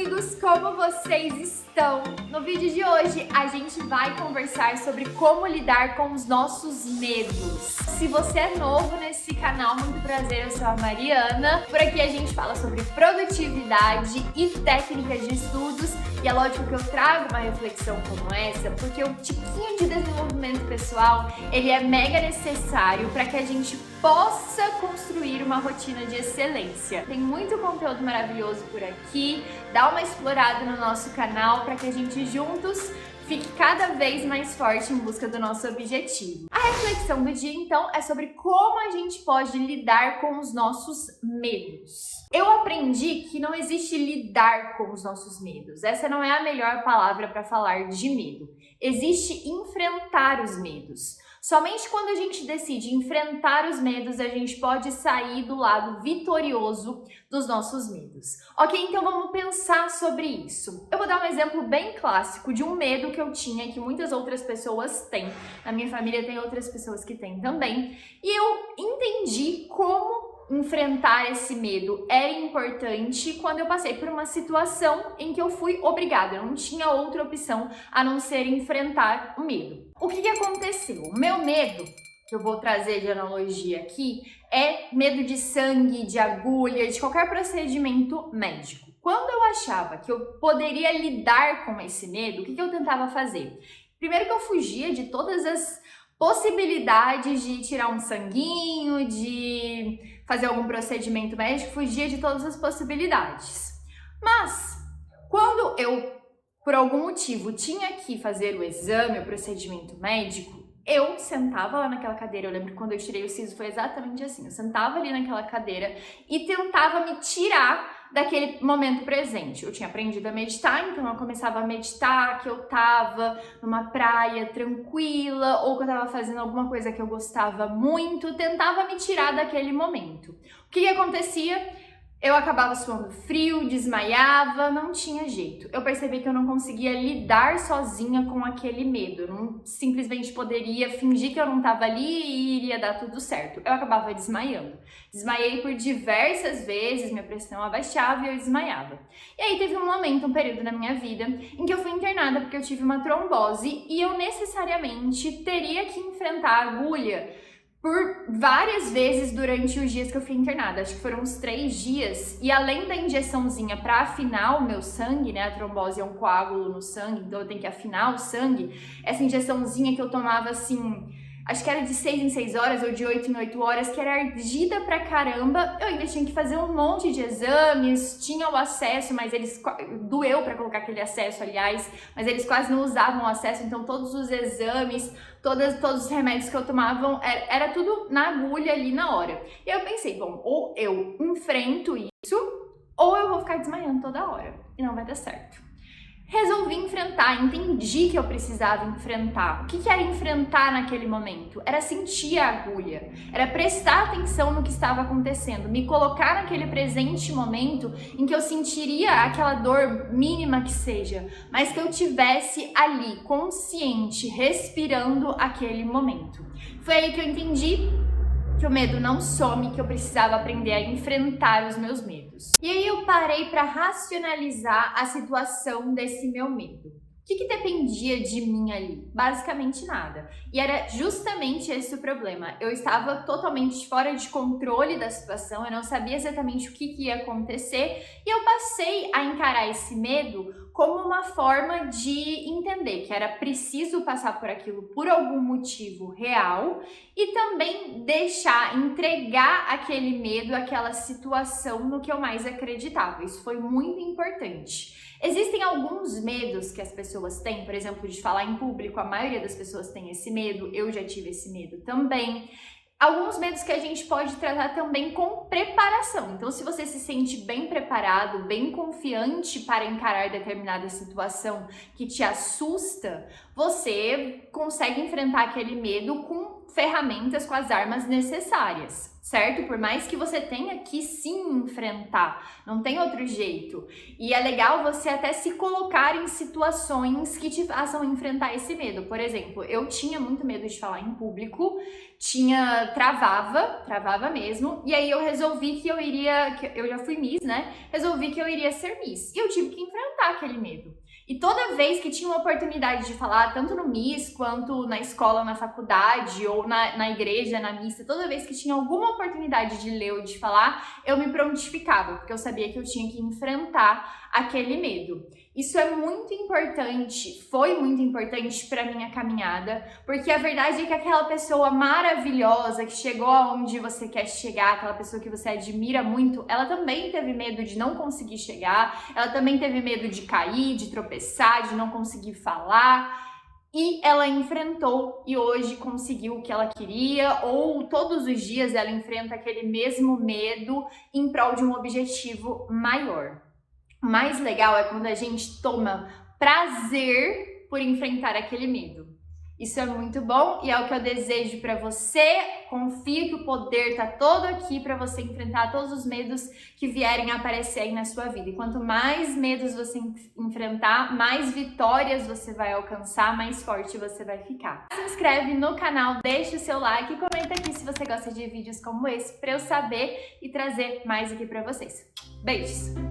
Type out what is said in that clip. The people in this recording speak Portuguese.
amigos, como vocês estão? No vídeo de hoje a gente vai conversar sobre como lidar com os nossos medos. Se você é novo nesse canal, muito prazer, eu sou a Mariana. Por aqui a gente fala sobre produtividade e técnicas de estudos. E é lógico que eu trago uma reflexão como essa, porque o tiquinho de desenvolvimento pessoal, ele é mega necessário para que a gente possa construir uma rotina de excelência. Tem muito conteúdo maravilhoso por aqui, dá uma explorada no nosso canal para que a gente juntos fique cada vez mais forte em busca do nosso objetivo. A reflexão do dia, então, é sobre como a gente pode lidar com os nossos medos. Eu aprendi que não existe lidar com os nossos medos. Essa não é a melhor palavra para falar de medo. Existe enfrentar os medos. Somente quando a gente decide enfrentar os medos, a gente pode sair do lado vitorioso dos nossos medos. Ok, então vamos pensar sobre isso. Eu vou dar um exemplo bem clássico de um medo que eu tinha e que muitas outras pessoas têm. Na minha família tem outras pessoas que têm também. E eu entendi como enfrentar esse medo era importante quando eu passei por uma situação em que eu fui obrigada, eu não tinha outra opção a não ser enfrentar o medo. O que aconteceu? O meu medo, que eu vou trazer de analogia aqui, é medo de sangue, de agulha, de qualquer procedimento médico. Quando eu achava que eu poderia lidar com esse medo, o que eu tentava fazer? Primeiro que eu fugia de todas as possibilidades de tirar um sanguinho, de fazer algum procedimento médico, fugia de todas as possibilidades. Mas, quando eu, por algum motivo, tinha que fazer o exame, o procedimento médico, eu sentava lá naquela cadeira, eu lembro que quando eu tirei o siso foi exatamente assim, eu sentava ali naquela cadeira e tentava me tirar daquele momento presente. Eu tinha aprendido a meditar, então eu começava a meditar que eu tava numa praia tranquila ou que eu tava fazendo alguma coisa que eu gostava muito, tentava me tirar daquele momento. O que acontecia? Eu acabava suando frio, desmaiava, não tinha jeito. Eu percebi que eu não conseguia lidar sozinha com aquele medo. Eu não simplesmente poderia fingir que eu não estava ali e iria dar tudo certo. Eu acabava desmaiando. Desmaiei por diversas vezes, minha pressão abaixava e eu desmaiava. E aí teve um momento, um período na minha vida, em que eu fui internada porque eu tive uma trombose e eu necessariamente teria que enfrentar a agulha por várias vezes durante os dias que eu fui internada, acho que foram uns 3 dias, e além da injeçãozinha para afinar o meu sangue, né, a trombose é um coágulo no sangue, então eu tenho que afinar o sangue, essa injeçãozinha que eu tomava assim, acho que era de 6 em 6 horas ou de 8 em 8 horas, que era ardida pra caramba, eu ainda tinha que fazer um monte de exames, tinha o acesso, mas eles, doeu pra colocar aquele acesso, aliás, mas eles quase não usavam o acesso, então todos os exames, todos os remédios que eu tomava, era tudo na agulha ali na hora. E eu pensei, bom, ou eu enfrento isso, ou eu vou ficar desmaiando toda hora, e não vai dar certo. Resolvi enfrentar, entendi que eu precisava enfrentar. O que era enfrentar naquele momento? Era sentir a agulha, era prestar atenção no que estava acontecendo, me colocar naquele presente momento em que eu sentiria aquela dor mínima que seja, mas que eu tivesse ali, consciente, respirando aquele momento. Foi aí que eu entendi que o medo não some, que eu precisava aprender a enfrentar os meus medos. E aí eu parei para racionalizar a situação desse meu medo. O que dependia de mim ali? Basicamente nada. E era justamente esse o problema. Eu estava totalmente fora de controle da situação, eu não sabia exatamente o que ia acontecer e eu passei a encarar esse medo como uma forma de entender que era preciso passar por aquilo por algum motivo real e também entregar aquele medo, aquela situação no que eu mais acreditava. Isso foi muito importante. Existem alguns medos que as pessoas têm, por exemplo, de falar em público, a maioria das pessoas tem esse medo, eu já tive esse medo também. Alguns medos que a gente pode tratar também com preparação. Então, se você se sente bem preparado, bem confiante para encarar determinada situação que te assusta, você consegue enfrentar aquele medo com ferramentas, com as armas necessárias. certo? Por mais que você tenha que sim enfrentar, não tem outro jeito. E é legal você até se colocar em situações que te façam enfrentar esse medo. Por exemplo, eu tinha muito medo de falar em público, travava mesmo, e aí eu resolvi que eu já fui Miss, né? Resolvi que eu iria ser Miss. E eu tive que enfrentar aquele medo. E toda vez que tinha uma oportunidade de falar, tanto no Miss, quanto na escola, na faculdade, ou na igreja, na missa, toda vez que tinha alguma oportunidade de ler ou de falar, eu me prontificava, porque eu sabia que eu tinha que enfrentar aquele medo. Isso é muito importante, foi muito importante para minha caminhada, porque a verdade é que aquela pessoa maravilhosa que chegou aonde você quer chegar, aquela pessoa que você admira muito, ela também teve medo de não conseguir chegar, ela também teve medo de cair, de tropeçar, de não conseguir falar. E ela enfrentou e hoje conseguiu o que ela queria, ou todos os dias ela enfrenta aquele mesmo medo em prol de um objetivo maior. O mais legal é quando a gente toma prazer por enfrentar aquele medo. Isso é muito bom e é o que eu desejo para você. Confio que o poder tá todo aqui para você enfrentar todos os medos que vierem a aparecer aí na sua vida. E quanto mais medos você enfrentar, mais vitórias você vai alcançar, mais forte você vai ficar. Se inscreve no canal, deixa o seu like e comenta aqui se você gosta de vídeos como esse para eu saber e trazer mais aqui para vocês. Beijos!